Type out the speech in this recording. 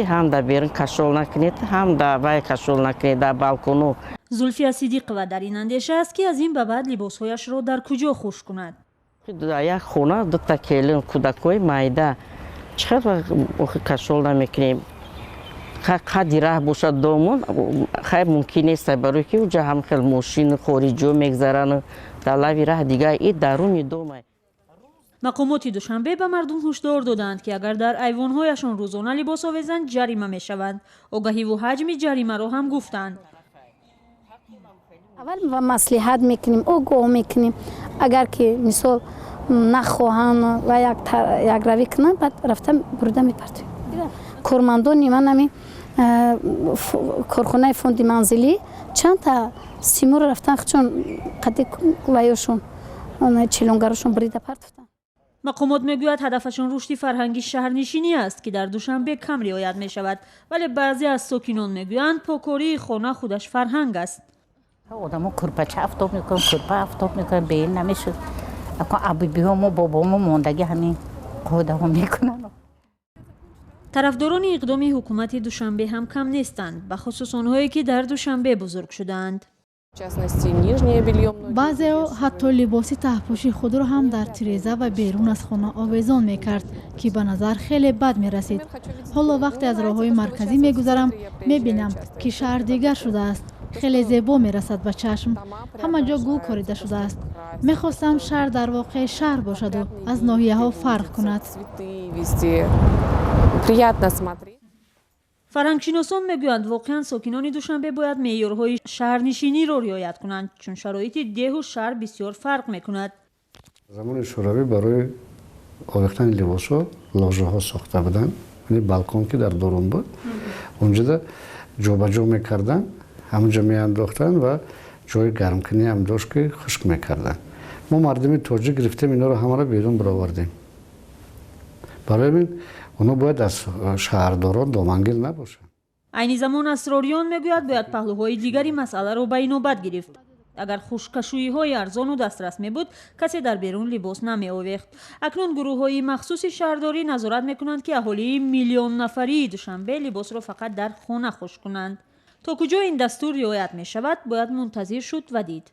هم در بیرون کشول نکنید هم در وای کشول نکنید در بالکونو. زولفیا صدیقова در این اندیشه است که از این به بعد لباسهایش را در کجا خشک کند. در یک خانه دو تا کیلون کودکای مایده چقدر کشول نمیکنیم. قدی راه باشد دامون خیلی ممکن است برای که اونجا هم خیلی ماشین خارجی میگذرن در لای راه دیگه این درون دومه. مقامات دوشنبه به مردم هشدار دادند که اگر در ایوانهایشان روزانه لباس آویزند جریمه میشوند. آگهی و حجم جریمه را هم گفتند. اول مصلحت میکنیم آگاه میکنیم اگر که مثال نخواهند و یک روی کنند بعد رفتن برده میپرتیم. کارمندان من نمی کارخانه فوند منزلی چند تا سیمور رفتن چون قدی وایشون چلونگرشون بریده پرتفتن. مقامات میگوید هدفشان رشد فرهنگی شهرنشینی است که در دوشنبه کم رعایت می شود، ولی بعضی از ساکنان میگویند پاکاری خانه خودش فرهنگ است. آدم‌ها کرپچه آفتاب میکنن، کرپه آفتاب میکنن، به این نمیشه. اکو ابی‌بی‌هام و بابام موندگی همین قاعده‌ها میکنن. طرفداران اقدام حکومت دوشنبه هم کم نیستند، به خصوص آنهایی که در دوشنبه بزرگ شدند. بعضی حتی لباس ته‌پوشی خود را هم در تریزه و بیرون از خانه آویزان میکرد که به نظر خیلی بد میرسید. حالا وقتی از راههای مرکزی میگذرم میبینم که شهر دیگر شده است. خیلی زیبا میرسد به چشم. همه جا گل کاریده شده است. میخواستم شهر در واقع شهر باشد و از ناحیه ها فرق کند. فرهنگشناسان میگویند واقعا ساکنان دوشنبه باید معیارهای شهرنشینی را رعایت کنند چون شرایط ده و شهر بسیار فرق میکند. زمان شوروی برای آویختن لباس‌ها لاژه‌ها ساخته بودند. یعنی بالکن که در درون بود اونجا جابجا میکردن، همونجا میانداختن و جای گرمکنی هم داشت که خشک میکردن. ما مردم تاجیک گرفتیم اینا رو همه رو بیرون برآوردیم. برای این اونا باید از شهرداران دامنگیر نباشن. عین زمان اسراریان میگوید باید پهلوهای دیگری مسئله را به نوبت گرفت. اگر خشککشویی‌های ارزان و دسترس می بود کسی در بیرون لباس نمی آویخت. اکنون گروه‌های مخصوص شهرداری نظارت میکنند که اهالی میلیون نفری دوشنبه لباس را فقط در خانه خشک کنند. تا کجا این دستور رعایت می شود باید منتظر شد و دید.